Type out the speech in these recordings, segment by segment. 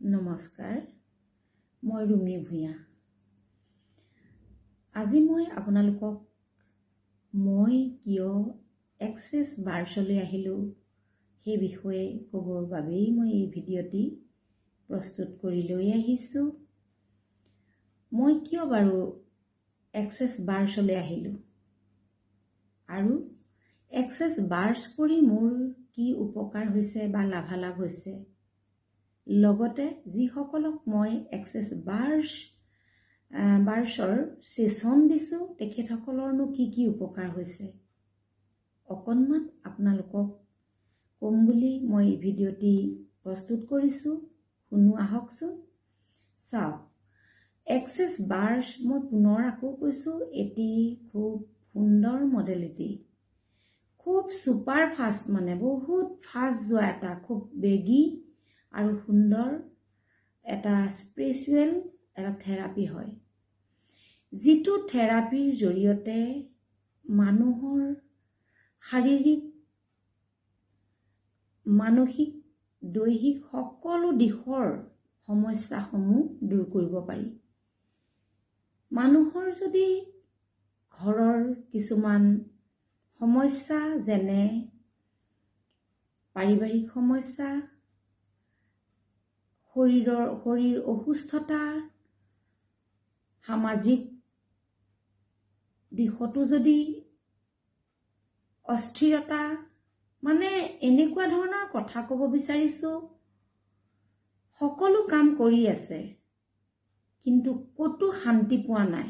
নমস্কাৰ, মই ৰুমি ভূঞা। আজি মই আপোনালোকক মই কিয় এক্সেছ বাৰ্চলৈ আহিলোঁ সেই বিষয়ে ক'বৰ বাবেই মই এই ভিডিঅ'টি প্ৰস্তুত কৰি লৈ আহিছোঁ। মই কিয় বাৰু এক্সেছ বাৰ্চলৈ আহিলোঁ আৰু এক্সেছ বাৰ্চ কৰি মোৰ কি উপকাৰ হৈছে বা লাভালাভ হৈছে, লগতে যিসকলক মই এক্সেছ বাৰ্চৰ ছেশ্যন দিছোঁ তেখেতসকলৰনো কি উপকাৰ হৈছে অকণমান আপোনালোকক ক'ম বুলি মই এই ভিডিঅ'টি প্ৰস্তুত কৰিছোঁ। শুনো আহকচোন। চাওক, এক্সেছ বাৰ্চ মই পুনৰ আকৌ কৈছোঁ, এটি খুব সুন্দৰ মডেলিটি, খুব ছুপাৰ ফাষ্ট, মানে বহুত ফাষ্ট যোৱা এটা খুব বেগী আৰু সুন্দৰ এটা স্পিৰিচুৱেল এটা থেৰাপি হয়, যিটো থেৰাপিৰ জৰিয়তে মানুহৰ শাৰীৰিক, মানসিক, দৈহিক সকলো দিশৰ সমস্যাসমূহ দূৰ কৰিব পাৰি। মানুহৰ যদি ঘৰৰ কিছুমান সমস্যা, যেনে পাৰিবাৰিক সমস্যা, শৰীৰ অসুস্থতা, সামাজিক দিশতো যদি অস্থিৰতা, মানে এনেকুৱা ধৰণৰ কথা ক'ব বিচাৰিছোঁ, সকলো কাম কৰি আছে কিন্তু ক'তো শান্তি পোৱা নাই,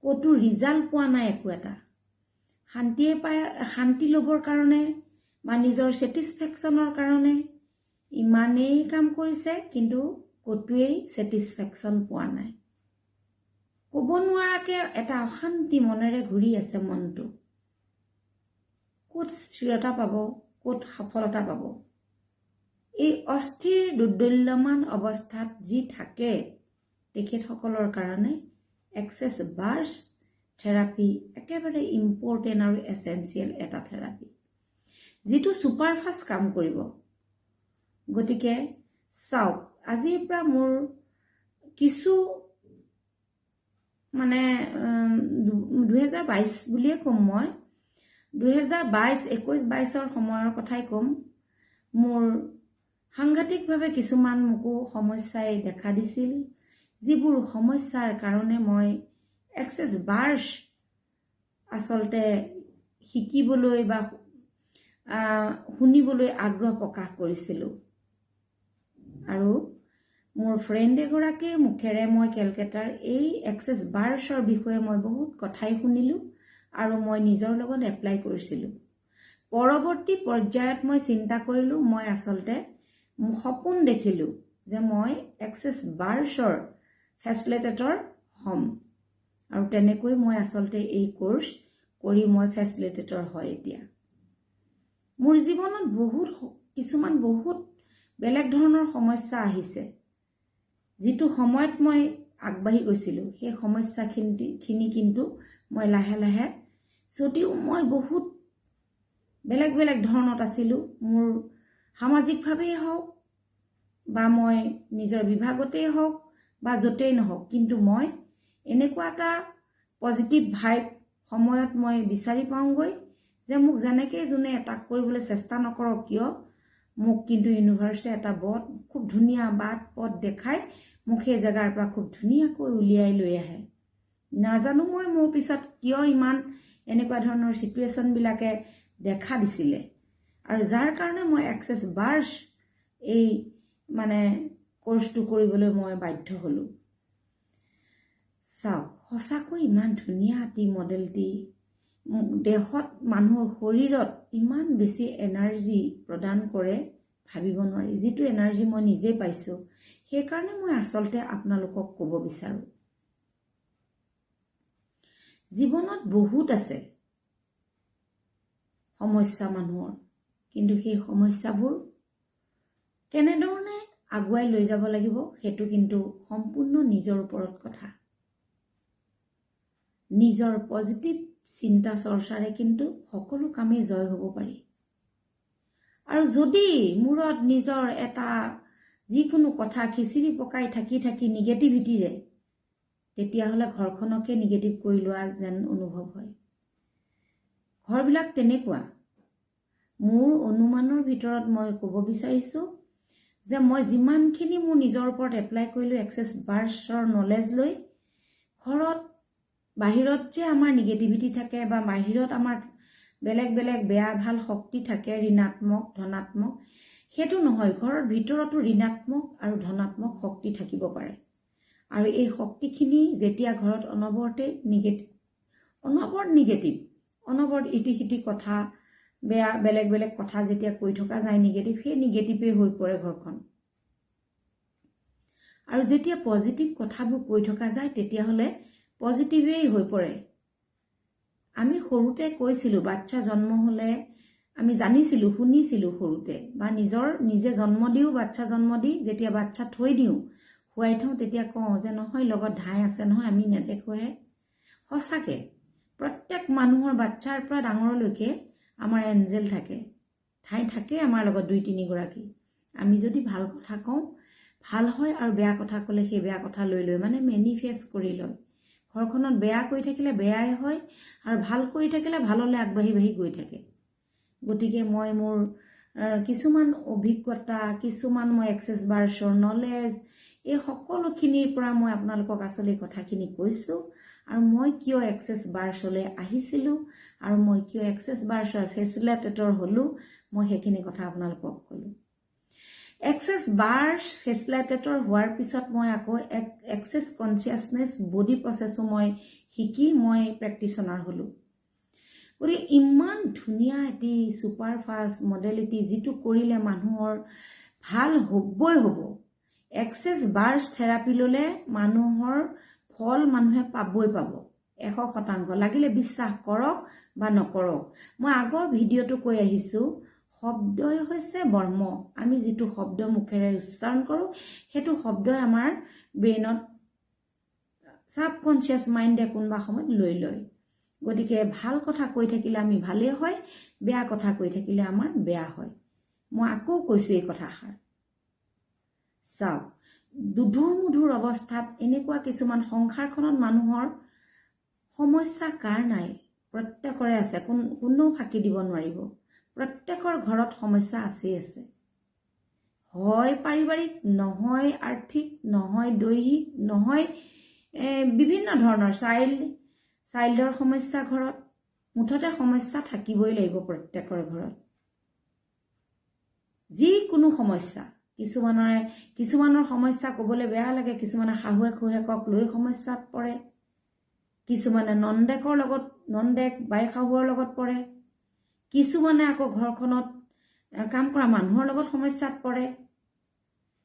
ক'তো ৰিজাল্ট পোৱা নাই, একো এটা শান্তি ল'বৰ কাৰণে বা নিজৰ ছেটিছফেকশ্যনৰ কাৰণে ইমানেই কাম কৰিছে কিন্তু ক'তোৱেই ছেটিছফেকশ্যন পোৱা নাই। ক'ব নোৱাৰাকৈ এটা অশান্তি মনেৰে ঘূৰি আছে মনটো। ক'ত স্থিৰতা পাব, ক'ত সফলতা পাব, এই অস্থিৰ দুৰ্দল্যমান অৱস্থাত যি থাকে তেখেতসকলৰ কাৰণে এক্সেছ বাৰ্চ থেৰাপি একেবাৰে ইম্পৰ্টেণ্ট আৰু এছেঞ্চিয়েল এটা থেৰাপি, যিটো ছুপাৰফাষ্ট কাম কৰিব। গতিকে চাওক, আজিৰ পৰা মোৰ কিছু 2022 বুলিয়ে ক'ম, মই 2021-22 সময়ৰ কথাই ক'ম। মোৰ সাংঘাতিকভাৱে কিছুমান মোকো সমস্যাই দেখা দিছিল, যিবোৰ সমস্যাৰ কাৰণে মই এক্সেছ বাৰ্চ আচলতে শিকিবলৈ বা শুনিবলৈ আগ্ৰহ প্ৰকাশ কৰিছিলোঁ। আৰু মোৰ ফ্ৰেণ্ড এগৰাকীৰ মুখেৰে মই কেলকাতাৰ এই এক্সেছ বাৰ্চৰ বিষয়ে মই বহুত কথাই শুনিলোঁ আৰু মই নিজৰ লগত এপ্লাই কৰিছিলোঁ। পৰৱৰ্তী পৰ্যায়ত মই চিন্তা কৰিলোঁ, মই আচলতে সপোন দেখিলোঁ যে মই এক্সেছ বাৰ্চৰ ফেচিলিটেটৰ হ'ম, আৰু তেনেকৈ মই আচলতে এই কোৰ্চ কৰি মই ফেচিলিটেটৰ হয়। এতিয়া মোৰ জীৱনত কিছুমান বহুত বেলেগ ধৰণৰ সমস্যা আহিছে, যিটো সময়ত মই আগবাঢ়ি গৈছিলোঁ সেই সমস্যাখিনি কিন্তু মই লাহে লাহে, যদিও মই বহুত বেলেগ ধৰণত আছিলোঁ, মোৰ সামাজিকভাৱেই হওক বা মই নিজৰ বিভাগতেই হওক বা য'তেই নহওক, কিন্তু মই এনেকুৱা এটা পজিটিভ ভাইব সময়ত মই বিচাৰি পাওঁগৈ যে মোক যেনেকৈ যোনে এটাক কৰিবলৈ চেষ্টা নকৰক কিয়, মোক কিন্তু ইউনিভাৰ্ছে এটা খুব ধুনীয়া বাট পথ দেখাই মোক সেই জেগাৰ পৰা খুব ধুনীয়াকৈ উলিয়াই লৈ আহে। নাজানো মই মোৰ পিছত কিয় ইমান এনেকুৱা ধৰণৰ ছিটুৱেশ্যনবিলাকে দেখা দিছিলে, আৰু যাৰ কাৰণে মই এক্সেছ বাৰ্চ এই কোৰ্চটো কৰিবলৈ মই বাধ্য হ'লোঁ। চাওক, সঁচাকৈ ইমান ধুনীয়া এটি মডেলটি, দেহত মানুহৰ শৰীৰত ইমান বেছি এনাৰ্জি প্ৰদান কৰে ভাবিব নোৱাৰি, যিটো এনাৰ্জি মই নিজে পাইছোঁ। সেইকাৰণে মই আচলতে আপোনালোকক ক'ব বিচাৰোঁ, জীৱনত বহুত আছে সমস্যা মানুহৰ, কিন্তু সেই সমস্যাবোৰ কেনেধৰণে আগুৱাই লৈ যাব লাগিব সেইটো কিন্তু সম্পূৰ্ণ নিজৰ ওপৰত কথা। নিজৰ পজিটিভ চিন্তা চৰ্চাৰে কিন্তু সকলো কামেই জয় হ'ব পাৰি। আৰু যদি মূৰত নিজৰ এটা যিকোনো কথা খিচিৰি পকাই থাকি থাকি নিগেটিভিটিৰে, তেতিয়াহ'লে ঘৰখনকে নিগেটিভ কৰি লোৱা যেন অনুভৱ হয়। ঘৰবিলাক তেনেকুৱা। মোৰ অনুমানৰ ভিতৰত মই ক'ব বিচাৰিছোঁ যে মই যিমানখিনি মোৰ নিজৰ ওপৰত এপ্লাই কৰিলোঁ এক্সেছ বাৰ্ছৰ নলেজ লৈ, ঘৰত বাহিৰত যে আমাৰ নিগেটিভিটি থাকে বা বাহিৰত আমাৰ বেলেগ বেলেগ বেয়া ভাল শক্তি থাকে, ঋণাত্মক ধনাত্মক, সেইটো নহয়। ঘৰৰ ভিতৰতো ঋণাত্মক আৰু ধনাত্মক শক্তি থাকিব পাৰে। আৰু এই শক্তিখিনি যেতিয়া ঘৰত অনবৰতে নিগেটিভ অনবৰত ইটি সিটি কথা, বেয়া বেলেগ বেলেগ কথা যেতিয়া কৈ থকা যায় নিগেটিভ, সেই নিগেটিভেই হৈ পৰে ঘৰখন। আৰু যেতিয়া পজিটিভ কথাবোৰ কৈ থকা যায় তেতিয়াহ'লে পজিটিভেই হৈ পৰে। আমি সৰুতে কৈছিলোঁ, বাচ্চা জন্ম হ'লে আমি জানিছিলোঁ, শুনিছিলোঁ সৰুতে, বা নিজে জন্ম দিওঁ, বাচ্চা জন্ম দি যেতিয়া বাচ্চা থৈ দিওঁ, শুৱাই থওঁ, তেতিয়া কওঁ যে নহয় লগত ধাই আছে নহয়, আমি নেদেখোহে। সঁচাকৈ প্ৰত্যেক মানুহৰ বাচ্চাৰ পৰা ডাঙৰলৈকে আমাৰ এঞ্জেল থাকে, ঠাই থাকে আমাৰ লগত 2-3 গৰাকী। আমি যদি ভাল কথা কওঁ ভাল হয়, আৰু বেয়া কথা ক'লে সেই বেয়া কথা লৈ মানে মেনিফেষ্ট কৰি লয়। ঘৰখনত বেয়া কৰি থাকিলে বেয়াই হয়, আৰু ভাল কৰি থাকিলে ভাললৈ আগবাঢ়ি গৈ থাকে। গতিকে মই মোৰ কিছুমান অভিজ্ঞতা, কিছুমান মই এক্সেছ বাৰ্ছৰ নলেজ, এই সকলোখিনিৰ পৰা মই আপোনালোকক আচলতে কথাখিনি কৈছোঁ। আৰু মই কিয় এক্সেছ বাৰ্ছলৈ আহিছিলোঁ আৰু মই কিয় এক্সেছ বাৰ্ছৰ ফেচিলিটেটৰ হ'লোঁ, মই সেইখিনি কথা আপোনালোকক ক'লোঁ। এক্সেছ বাৰ্ছ ফেচিলিটেটৰ হোৱাৰ পিছত মই আকৌ এক্সেছ কনচিয়াছনেছ বডি প্ৰচেছো মই শিকি মই প্ৰেক্টিচনাৰ হ'লোঁ। গতিকে ইমান ধুনীয়া এটি ছুপাৰফাষ্ট মডেলিটি, যিটো কৰিলে মানুহৰ ভাল হ'বই হ'ব। এক্সেছ বাৰ্ছ থেৰাপি ল'লে মানুহৰ ফল মানুহে পাবই পাব 100%। লাগিলে বিশ্বাস কৰক বা নকৰক। মই আগৰ ভিডিঅ'টো কৈ আহিছোঁ, শব্দই হৈছে ব্ৰহ্ম। আমি যিটো শব্দ মুখেৰে উচ্চাৰণ কৰোঁ, সেইটো শব্দই আমাৰ ব্ৰেইনত ছাবকনচিয়াছ মাইণ্ডে কোনোবা সময়ত লৈ লয়। গতিকে ভাল কথা কৈ থাকিলে আমি ভালেই হয়, বেয়া কথা কৈ থাকিলে আমাৰ বেয়া হয়। মই আকৌ কৈছোঁ এই কথাষাৰ। চাওক, দুধুৰ অৱস্থাত এনেকুৱা কিছুমান সংসাৰখনত মানুহৰ সমস্যা কাৰ নাই? প্ৰত্যেকৰে আছে, কোনেও ফাঁকি দিব নোৱাৰিব। প্ৰত্যেকৰ ঘৰত সমস্যা আছে। হয় পাৰিবাৰিক, নহয় আৰ্থিক, নহয় দৈহিক, নহয় বিভিন্ন ধৰণৰ চাইল্ডৰ সমস্যা ঘৰত। মুঠতে সমস্যা থাকিবই লাগিব প্ৰত্যেকৰ ঘৰত। যিকোনো সমস্যা, কিছুমানৰ সমস্যা ক'বলৈ বেয়া লাগে, কিছুমানে শাহুৱেকক লৈ সমস্যাত পৰে, কিছুমানে নন্দেক বাই শাহুৰ লগত পৰে, কিছুমানে আকৌ ঘৰখনত কাম কৰা মানুহৰ লগত সমস্যাত পৰে।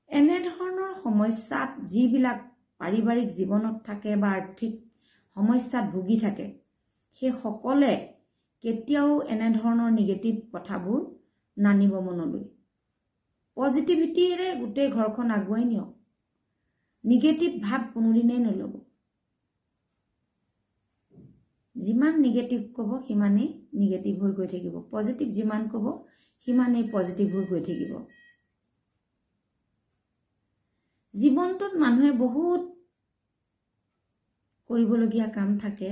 এনেধৰণৰ সমস্যাত যিবিলাক পাৰিবাৰিক জীৱনত থাকে বা আৰ্থিক সমস্যাত ভুগি থাকে, সেই সকলে কেতিয়াও এনেধৰণৰ নিগেটিভ কথাবোৰ নানিব মনলৈ। পজিটিভিটিৰে গোটেই ঘৰখন আগুৱাই নিয়ক। নিগেটিভ ভাৱ কোনোদিনেই নল'ব। যিমান নিগেটিভ ক'ব সিমানেই নিগেটিভ হৈ গৈ থাকিব, পজিটিভ যিমান ক'ব সিমানেই পজিটিভ হৈ গৈ থাকিব। জীৱনটোত মানুহে বহুত কৰিবলগীয়া কাম থাকে।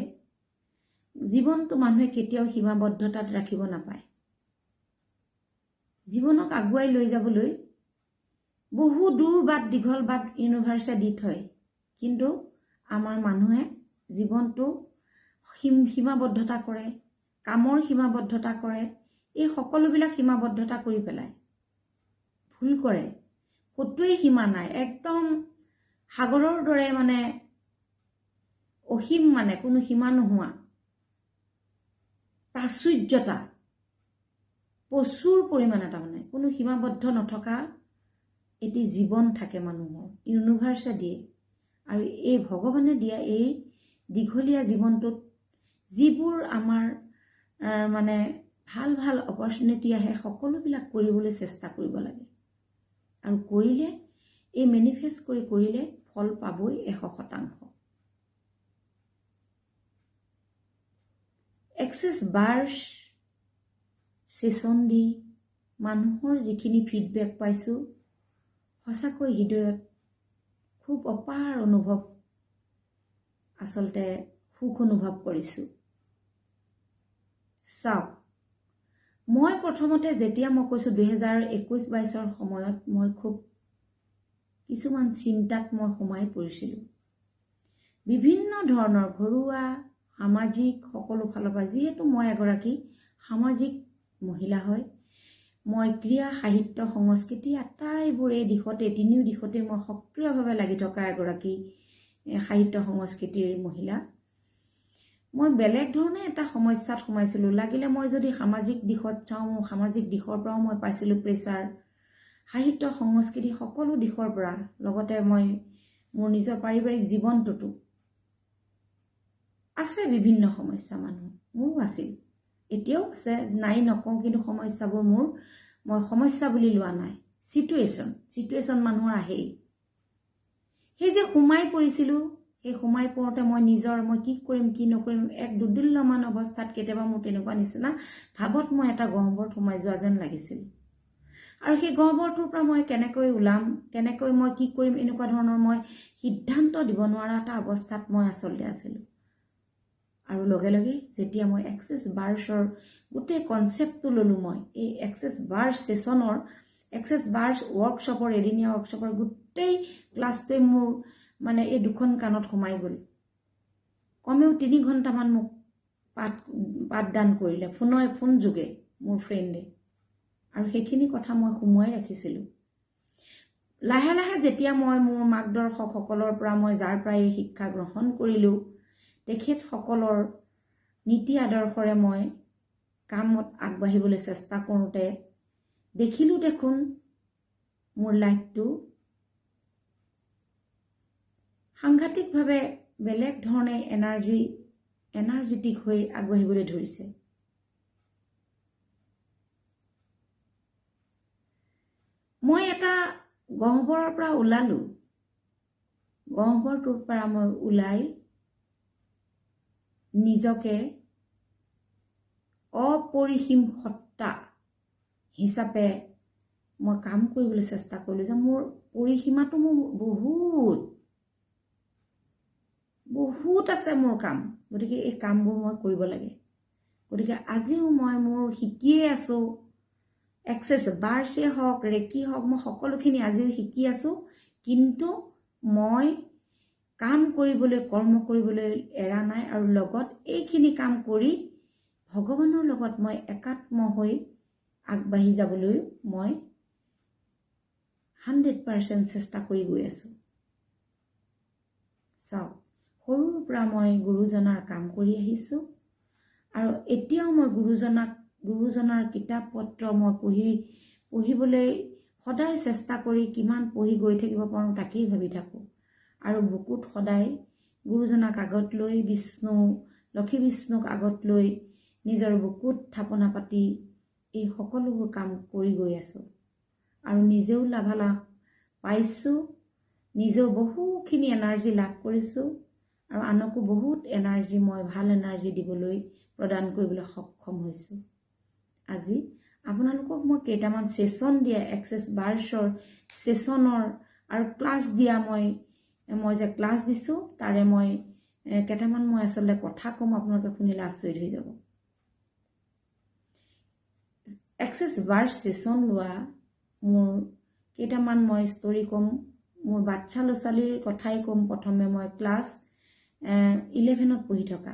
জীৱনটো মানুহে কেতিয়াও সীমাবদ্ধতাত ৰাখিব নাপায়। জীৱনক আগুৱাই লৈ যাবলৈ বহু দূৰ বাট, দীঘল বাট ইউনিভাৰ্ছে দি থয়, কিন্তু আমাৰ মানুহে জীৱনটো সীমাবদ্ধতা কৰে, কামৰ সীমাবদ্ধতা কৰে। এই সকলোবিলাক সীমাবদ্ধতা কৰি পেলায়, ভুল কৰে। ক'তোৱেই সীমা নাই, একদম সাগৰৰ দৰে, অসীম, কোনো সীমা নোহোৱা প্ৰাচুৰ্যতা, প্ৰচুৰ পৰিমাণে, কোনো সীমাবদ্ধ নথকা এটি জীৱন থাকে মানুহৰ। ইউনিভাৰ্ছে দিয়ে, আৰু এই ভগৱানে দিয়া এই দীঘলীয়া জীৱনটোত যিবোৰ আমাৰ ভাল অপৰচুনিটি আহে, সকলোবিলাক কৰিবলৈ চেষ্টা কৰিব লাগে। আৰু কৰিলে, এই মেনিফেষ্ট কৰিলে ফল পাবই 100%। এক্সেছ বাৰ্ছ ছেছন দি মানুহৰ যিখিনি ফিডবেক পাইছোঁ, সঁচাকৈ হৃদয়ত খুব অপাৰ অনুভৱ, আচলতে সুখ অনুভৱ কৰিছোঁ। চাওক, মই প্ৰথমতে যেতিয়া মই কৈছোঁ 2021-22 সময়ত মই খুব কিছুমান চিন্তাত মই সোমাই পৰিছিলোঁ। বিভিন্ন ধৰণৰ ঘৰুৱা, সামাজিক সকলো ফালৰ পৰা, যিহেতু মই এগৰাকী সামাজিক মহিলা হয়, মই ক্ৰীড়া, সাহিত্য, সংস্কৃতি আটাইবোৰ এই দিশতে, তিনিও দিশতে মই সক্ৰিয়ভাৱে লাগি থকা এগৰাকী সাহিত্য সংস্কৃতিৰ মহিলা। মই বেলেগ ধৰণে এটা সমস্যাত সোমাইছিলোঁ। লাগিলে মই যদি সামাজিক দিশত চাওঁ, সামাজিক দিশৰ পৰাও মই পাইছিলোঁ প্ৰেছাৰ, সাহিত্য সংস্কৃতি সকলো দিশৰ পৰা, লগতে মই মোৰ নিজৰ পাৰিবাৰিক জীৱনটোতো আছে বিভিন্ন সমস্যা। মানুহ মোৰো আছিল, এতিয়াও আছে, নাই নকওঁ, কিন্তু সমস্যাবোৰ মই সমস্যা বুলি লোৱা নাই। চিটুৱেশ্যন মানুহৰ আহেই। সেই যে সোমাই পৰিছিলোঁ, সেই সোমাই পৰোঁতে মই কি কৰিম কি নকৰিম, এক দুদুল্যমান অৱস্থাত কেতিয়াবা মোৰ তেনেকুৱা নিচিনা ভাৱত মই এটা গহ্বৰত সোমাই যোৱা যেন লাগিছিল। আৰু সেই গহ্বৰটোৰ পৰা মই কেনেকৈ ওলাম, কেনেকৈ মই কি কৰিম, এনেকুৱা ধৰণৰ মই সিদ্ধান্ত দিব নোৱাৰা এটা অৱস্থাত মই আচলতে আছিলোঁ। আৰু লগে লগে যেতিয়া মই এক্সেছ বাৰ্ছৰ গোটেই কনচেপ্টটো ল'লোঁ, মই এই এক্সেছ বাৰ্ছ ছেশ্যনৰ, এক্সেছ বাৰ্ছ ৱৰ্কশ্বপৰ, এদিনীয়া ৱৰ্কশ্বপৰ গোটেই ক্লাছটোৱে মোৰ মানে এই দুখন কাণত সোমাই গ'ল। কমেও 3 ঘণ্টামান মোক পাঠদান কৰিলে ফোন যোগে মোৰ ফ্ৰেণ্ডে, আৰু সেইখিনি কথা মই সোমোৱাই ৰাখিছিলোঁ। লাহে লাহে যেতিয়া মই মোৰ মাৰ্গদৰ্শকসকলৰ পৰা, মই যাৰ পৰা এই শিক্ষা গ্ৰহণ কৰিলোঁ, তেখেতসকলৰ নীতি আদৰ্শৰে মই কামত আগবাঢ়িবলৈ চেষ্টা কৰোঁতে দেখিলোঁ, দেখোন মোৰ লাইফটো সাংঘাতিকভাৱে বেলেগ ধৰণে এনাৰ্জেটিক হৈ আগবাঢ়িবলৈ ধৰিছে। মই এটা গহ্বৰৰ পৰা ওলালোঁ। গহ্বৰটোৰ পৰা মই ওলাই নিজকে অপৰিসীম সত্তা হিচাপে মই কাম কৰিবলৈ চেষ্টা কৰিলোঁ, যে মোৰ পৰিসীমাটো মোৰ বহুত আছে মোৰ কাম, গতিকে এই কামবোৰ মই কৰিব লাগে। গতিকে আজিও মই মোৰ শিকিয়ে আছোঁ, এক্সেছ বাৰ্ছেই হওক, ৰেকি হওক, মই সকলোখিনি আজিও শিকি আছোঁ। কিন্তু মই কাম কৰিবলৈ, কৰ্ম কৰিবলৈ এৰা নাই, আৰু লগত এইখিনি কাম কৰি ভগৱানৰ লগত মই একাত্ম হৈ আগবাঢ়ি যাবলৈ মই 100% চেষ্টা কৰি গৈ আছোঁ। চাওক, সৰুৰ পৰা মই গুৰুজনাৰ কাম কৰি আহিছোঁ, আৰু এতিয়াও মই গুৰুজনাৰ কিতাপ পত্ৰ মই পঢ়িবলৈ সদায় চেষ্টা কৰি কিমান পঢ়ি গৈ থাকিব পাৰোঁ তাকেই ভাবি থাকোঁ। আৰু বুকুত সদায় গুৰুজনাক আগত লৈ, লক্ষী বিষ্ণুক আগত লৈ নিজৰ বুকুত থাপনা পাতি এই সকলোবোৰ কাম কৰি গৈ আছোঁ, আৰু নিজেও লাভালাভ পাইছোঁ, নিজেও বহুখিনি এনাৰ্জি লাভ কৰিছোঁ, আৰু আনকো বহুত এনাৰ্জি, মই ভাল এনাৰ্জি দিবলৈ, প্ৰদান কৰিবলৈ সক্ষম হৈছোঁ। আজি আপোনালোকক মই কেইটামান ছেশ্যন দিয়া, এক্সেছ বাৰ্ছৰ ছেশ্যনৰ আৰু ক্লাছ দিয়া, মই যে ক্লাছ দিছোঁ তাৰে মই কেইটামান মই আচলতে কথা ক'ম, আপোনালোকে শুনিলে আচৰিত হৈ যাব। এক্সেছ বাৰ্ছ ছেশ্যন লোৱা মোৰ কেইটামান মই ষ্টৰি ক'ম, মোৰ বাচ্ছা ল'ৰা ছোৱালীৰ কথাই ক'ম। প্ৰথমে মই ক্লাছ 11ত পঢ়ি থকা,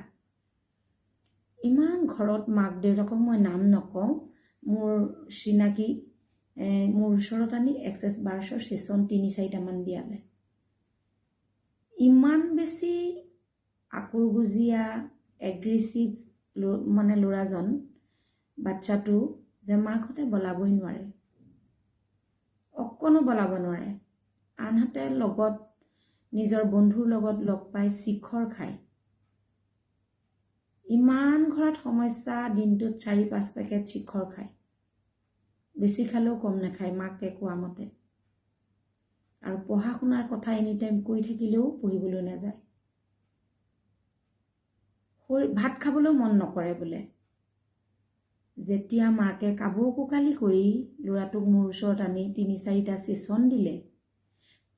ইমান ঘৰত মাক দেউতাকক মই নাম নকওঁ, মোৰ চিনাকি, মোৰ ওচৰত আনি এক্সেছ বাৰ্ছৰ ছেশ্যন 3-4টামান দিয়ালে। ইমান বেছি আকুৰগুজীয়া, এগ্ৰেছিভ মানে ল'ৰাজন, বাচ্চাটো, যে মাকহঁতে বলাবই নোৱাৰে, অকণো বলাব নোৱাৰে। আনহাতে লগত নিজৰ বন্ধুৰ লগত লগ পাই শিখৰ খায়। ইমান ঘৰত সমস্যা, দিনটোত 4-5 পেকেট শিখৰ খায়, বেছি খালেও কম নাখায় মাকে কোৱা মতে। আৰু পঢ়া শুনাৰ কথা এনি টাইম কৈ থাকিলেও পঢ়িবলৈ নাযায়, ভাত খাবলৈও মন নকৰে বোলে। যেতিয়া মাকে কাবৌ কোকালি কৰি ল'ৰাটোক মোৰ ওচৰত আনি 3-4টা ছেশ্যন দিলে,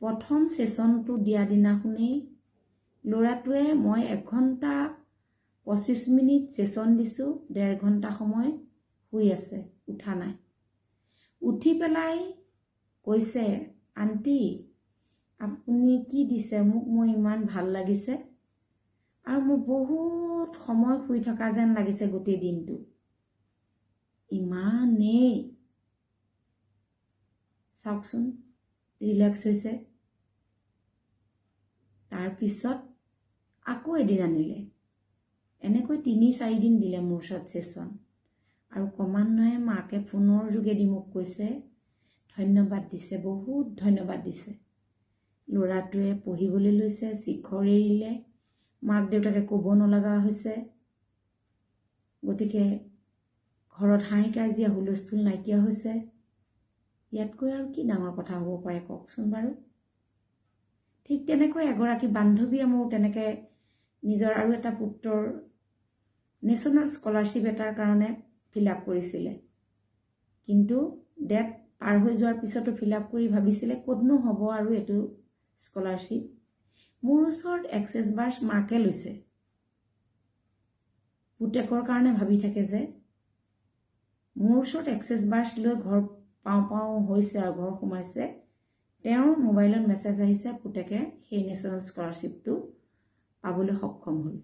প্ৰথম ছেশ্যনটো দিয়া দিনাখনেই ল'ৰাটোৱে মই 1 ঘণ্টা 25 মিনিট ছেশ্যন দিছোঁ, 1.5 ঘণ্টা সময় শুই আছে, উঠা নাই। উঠি পেলাই কৈছে, আণ্টি আপুনি কি দিছে মোক, মই ইমান ভাল লাগিছে আৰু মোৰ বহুত সময় শুই থকা যেন লাগিছে গোটেই দিনটো, ইমানেই চাওকচোন ৰিলেক্স হৈছে। তাৰপিছত আকৌ এদিন আনিলে, এনেকৈ 3-4 দিন দিলে মোৰ ওচৰত ছেশ্যন। আৰু ক্ৰমান্বয়ে মাকে ফোনৰ যোগেদি মোক কৈছে, ধন্যবাদ দিছে, বহুত ধন্যবাদ দিছে। ল'ৰাটোৱে পঢ়িবলৈ লৈছে, শিখৰ এৰিলে, মাক দেউতাকে ক'ব নলগা হৈছে। গতিকে ঘৰত হাঁহি কাজিয়া হুলস্থুল নাইকিয়া হৈছে। ইয়াতকৈ আৰু কি ডাঙৰ কথা হ'ব পাৰে কওকচোন বাৰু। ঠিক তেনেকৈ এগৰাকী বান্ধৱীয়ে মোৰ তেনেকৈ নিজৰ আৰু এটা পুত্ৰৰ নেশ্যনেল স্কলাৰশ্বিপ এটাৰ কাৰণে ফিল আপ কৰিছিলে, কিন্তু ডেট পাৰ হৈ যোৱাৰ পিছতো ফিল আপ কৰি ভাবিছিলে ক'তনো হ'ব আৰু এইটো স্কলাৰশ্বিপ। মোৰ ওচৰত এক্সেছ বাৰ্ছ মাকে লৈছে, পুতেকৰ কাৰণে ভাবি থাকে যে মোৰ ওচৰত এক্সেছ বাৰ্ছ লৈ ঘৰ পাওঁ হৈছে আৰু ঘৰ সোমাইছে, তেওঁৰ মোবাইলত মেছেজ আহিছে, পুতেকে সেই নেশ্যনেল স্কলাৰশ্বিপটো পাবলৈ সক্ষম হ'ল।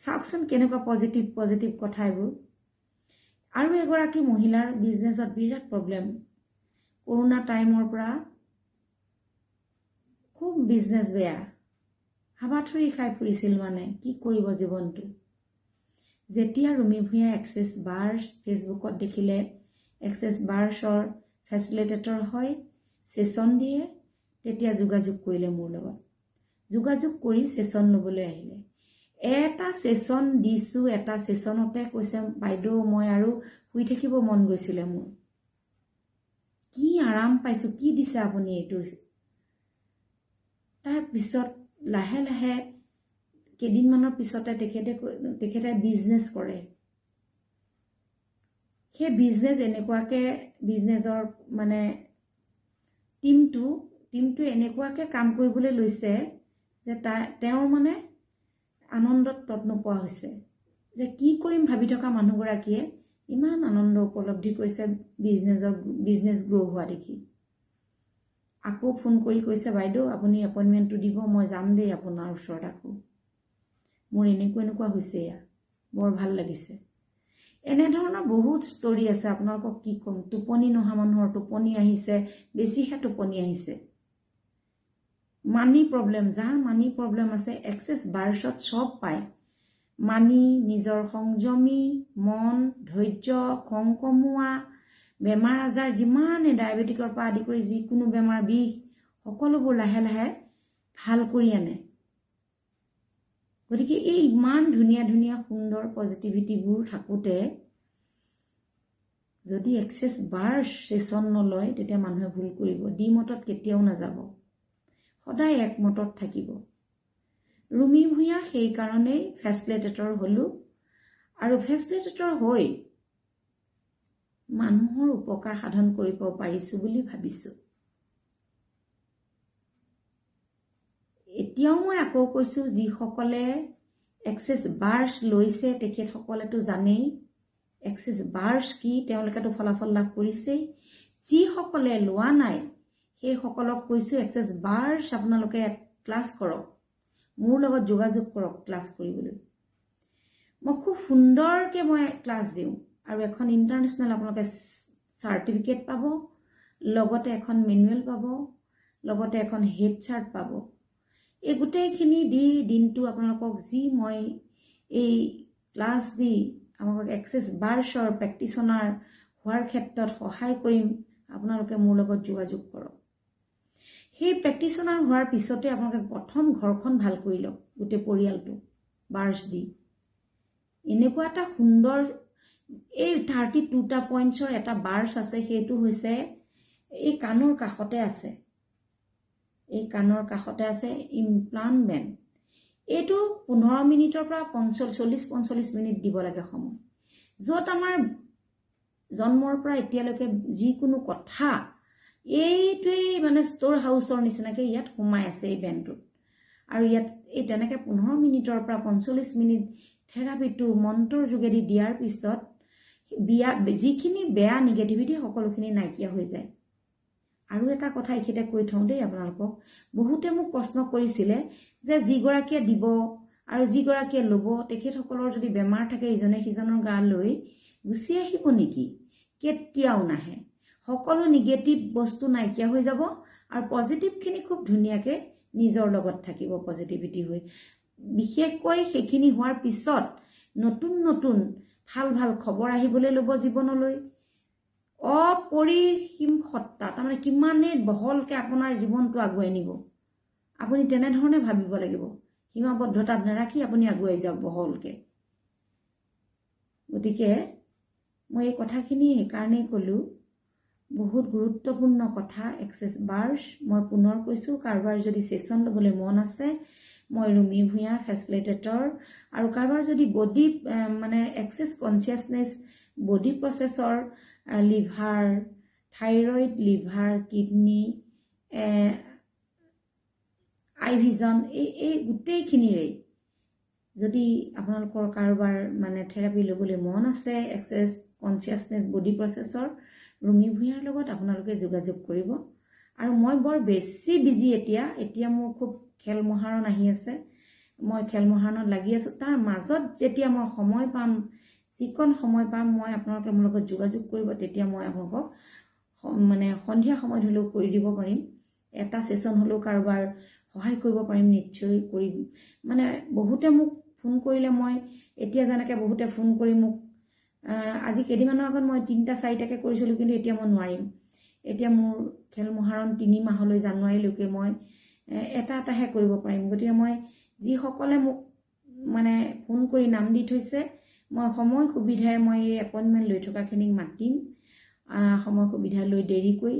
চাওকচোন কেনেকুৱা পজিটিভ কথা এইবোৰ। আৰু এগৰাকী মহিলাৰ বিজনেছত বিৰাট প্ৰব্লেম, কৰোণা টাইমৰ পৰা খুব বিজনেছ বেয়া, হাবাথুৰি খাই ফুৰিছিল, মানে কি কৰিব জীৱনটো। যেতিয়া ৰুমি ভূঞা এক্সেছ বাৰ্ছ ফেচবুকত দেখিলে, এক্সেছ বাৰ্ছৰ ফেচিলিটেটৰ হয়, ছেশ্যন দিয়ে, তেতিয়া যোগাযোগ কৰিলে মোৰ লগত। যোগাযোগ কৰি ছেশ্যন ল'বলৈ আহিলে। এটা ছেশ্যন দিছোঁ, এটা ছেশ্যনতে কৈছে, বাইদেউ মই আৰু শুই থাকিব মন গৈছিলে মোৰ, কি আৰাম পাইছোঁ, কি দিছে আপুনি এইটো। তাৰপিছত লাহে লাহে কেইদিনমানৰ পিছতে তেখেতে বিজনেছ কৰে। সেই বিজনেছ এনেকুৱাকৈ বিজনেছৰ মানে টিমটো এনেকুৱাকৈ কাম কৰিবলৈ লৈছে যে তেওঁৰ মানে আনন্দত তত নোপোৱা হৈছে, যে কি কৰিম ভাবি থকা মানুহগৰাকীয়ে ইমান আনন্দ উপলব্ধি কৰিছে বিজনেছ গ্ৰ' হোৱা দেখি। আকৌ ফোন কৰি কৈছে, বাইদেউ আপুনি এপইণ্টমেণ্টটো দিব, মই যাম দেই আপোনাৰ ওচৰত, আকৌ মোৰ এনেকুৱা হৈছে, এয়া বৰ ভাল লাগিছে। এনেধৰণৰ বহুত ষ্টৰি আছে, আপোনালোকক কি ক'ম। টোপনি নহা মানুহৰ টোপনি আহিছে, বেছিহে টোপনি আহিছে। মানি প্ৰব্লেম, যাৰ মানি প্ৰব্লেম আছে এক্সেছ বাৰ্ছত চব পায়। মানি, নিজৰ সংযমী মন, ধৈৰ্য, খং কমোৱা, বেমাৰ আজাৰ যিমানে ডায়েবেটিকৰ পৰা আদি কৰি যিকোনো বেমাৰ, বিষ, সকলোবোৰ লাহে লাহে ভাল কৰি আনে। গতিকে এই ইমান ধুনীয়া ধুনীয়া সুন্দৰ পজিটিভিটিবোৰ থাকোঁতে যদি এক্সেছ বাৰ্ছ ছেশ্যন নলয়, তেতিয়া মানুহে ভুল কৰিব। দ্বিমতত কেতিয়াও নাযাব, সদায় একমতত থাকিব। ৰুমি ভূঞা সেইকাৰণেই ফেচিলিটেটৰ হ'লোঁ, আৰু ফেচিলিটেটৰ হৈ মানুহৰ উপকাৰ সাধন কৰিব পাৰিছোঁ বুলি ভাবিছোঁ। এতিয়াও মই আকৌ কৈছোঁ, যিসকলে এক্সেছ বাৰ্ছ লৈছে তেখেতসকলেতো জানেই এক্সেছ বাৰ্ছ কি, তেওঁলোকেতো ফলাফল লাভ কৰিছেই। যিসকলে লোৱা নাই সেইসকলক কৈছোঁ, এক্সেছ বাৰ্ছ আপোনালোকে ক্লাছ কৰক, মোৰ লগত যোগাযোগ কৰক ক্লাছ কৰিবলৈ। মই খুব সুন্দৰকৈ মই ক্লাছ দিওঁ, আৰু এখন ইণ্টাৰনেশ্যনেল আপোনালোকে চাৰ্টিফিকেট পাব, লগতে এখন মেনুৱেল পাব, লগতে এখন হেড চাৰ্ট পাব। এই গোটেইখিনি দি দিনটো আপোনালোকক যি মই এই ক্লাছ দি আপোনালোকক এক্সেছ বাৰ্ছৰ প্ৰেক্টিচনাৰ হোৱাৰ ক্ষেত্ৰত সহায় কৰিম, আপোনালোকে মোৰ লগত যোগাযোগ কৰক। সেই প্ৰেক্টিচনাৰ হোৱাৰ পিছতে আপোনালোকে প্ৰথম ঘৰখন ভাল কৰি লওক, গোটেই পৰিয়ালটো বাৰ্ছ দি। এনেকুৱা এটা সুন্দৰ, এই 32টা পইণ্টছৰ এটা বাৰ্ছ আছে, সেইটো হৈছে এই কাণৰ কাষতে আছে, এই কাণৰ কাষতে আছে ইমপ্লাণ্ট বেণ্ড। এইটো 15 মিনিটৰ পৰা 40-45 মিনিট দিব লাগে সময়, য'ত আমাৰ জন্মৰ পৰা এতিয়ালৈকে যিকোনো কথা এইটোৱেই মানে ষ্ট'ৰ হাউচৰ নিচিনাকৈ ইয়াত সোমাই আছে এই বেণ্ডটোত। আৰু ইয়াত এই তেনেকৈ 15 মিনিটৰ পৰা 45 মিনিট থেৰাপিটো মন্ত্ৰৰ যোগেদি দিয়াৰ পিছত যিখিনি বেয়া নিগেটিভিটি সকলোখিনি নাইকিয়া হৈ যায়। আৰু এটা কথা এইখিনিতে কৈ থওঁ দেই আপোনালোকক, বহুতে মোক প্ৰশ্ন কৰিছিলে যে যিগৰাকীয়ে দিব আৰু যিগৰাকীয়ে ল'ব তেখেতসকলৰ যদি বেমাৰ থাকে ইজনে সিজনৰ গা লৈ গুচি আহিব নেকি? কেতিয়াও নাহে। সকলো নিগেটিভ বস্তু নাইকিয়া হৈ যাব আৰু পজিটিভখিনি খুব ধুনীয়াকৈ নিজৰ লগত থাকিব পজিটিভিটি হৈ। বিশেষকৈ সেইখিনি হোৱাৰ পিছত নতুন নতুন ভাল ভাল খবৰ আহিবলৈ ল'ব জীৱনলৈ। অপৰিসীম সত্তা, তাৰমানে কিমানেই বহলকৈ আপোনাৰ জীৱনটো আগুৱাই নিব, আপুনি তেনেধৰণে ভাবিব লাগিব। সীমাবদ্ধতাত নাৰাখি আপুনি আগুৱাই যাওক বহলকৈ। গতিকে মই এই কথাখিনি সেইকাৰণেই ক'লোঁ, বহুত গুৰুত্বপূৰ্ণ কথা এক্সেছ বাৰ্ছ। মই পুনৰ কৈছোঁ, কাৰোবাৰ যদি ছেশ্যন ল'বলৈ মন আছে, মই ৰুমি ভূঞা ফেচিলিটেটৰ, আৰু কাৰোবাৰ যদি বডি মানে excess consciousness body processor, liver, thyroid, liver, kidney, eye vision, এই গোটেইখিনিৰেই যদি আপোনালোকৰ কাৰোবাৰ মানে থেৰাপি ল'বলৈ মন আছে এক্সেছ কনচিয়াছনেছ বডি প্ৰচেছৰ, ৰুমি ভূঞাৰ লগত আপোনালোকে যোগাযোগ কৰিব। আৰু মই বৰ বেছি বিজি এতিয়া মোৰ খুব খেল মহাৰণ আহি আছে, মই খেল মহাৰণত লাগি আছোঁ। তাৰ মাজত যেতিয়া মই সময় পাম, যিকণ সময় পাম মই আপোনালোকে মোৰ লগত যোগাযোগ কৰিব, তেতিয়া মই আপোনালোকক মানে সন্ধিয়া সময়ত হ'লেও কৰি দিব পাৰিম। এটা ছেশ্যন হ'লেও কাৰোবাৰ সহায় কৰিব পাৰিম, নিশ্চয় কৰিম। মানে বহুতে মোক ফোন কৰিলে, মই এতিয়া যেনেকৈ বহুতে ফোন কৰি মোক আজি কেইদিনমানৰ আগত মই 3-4টাকৈ কৰিছিলোঁ, কিন্তু এতিয়া মই নোৱাৰিম। এতিয়া মোৰ খেল মহাৰণ 3 মাহলৈ জানুৱাৰীলৈকে মই এটাহে কৰিব পাৰিম। গতিকে মই যিসকলে মোক মানে ফোন কৰি নাম দি থৈছে, মই সময় সুবিধাৰে মই এই এপইণ্টমেণ্ট লৈ থকাখিনিক মাতিম, সময় সুবিধা লৈ দেৰিকৈ।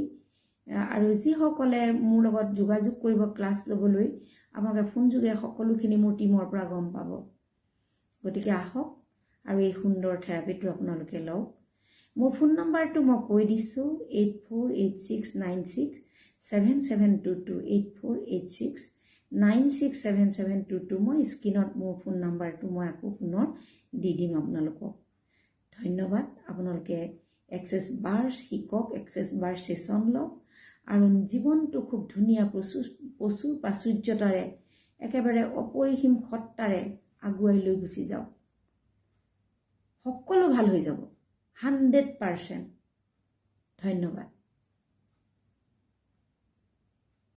আৰু যিসকলে মোৰ লগত যোগাযোগ কৰিব ক্লাছ ল'বলৈ, আপোনালোকে ফোনযোগে সকলোখিনি মোৰ টীমৰ পৰা গম পাব। গতিকে আহক আৰু এই সুন্দৰ থেৰাপিটো আপোনালোকে লওক। মোৰ ফোন নম্বৰটো মই কৈ দিছোঁ, 8486967722, 8486967722। মই স্ক্ৰীণত মোৰ ফোন নম্বৰটো মই আকৌ পুনৰ দি দিম আপোনালোকক। ধন্যবাদ। আপোনালোকে এক্সেছ বাৰ্ছ শিকক, এক্সেছ বাৰ্ছ ছেশ্যন লওক, আৰু জীৱনটো খুব ধুনীয়া প্ৰচুৰ প্ৰাচুৰ্যতাৰে একেবাৰে অপৰিসীম সত্তাৰে আগুৱাই লৈ গুচি যাওক। সকলো ভাল হৈ যাব 100%। ধন্যবাদ।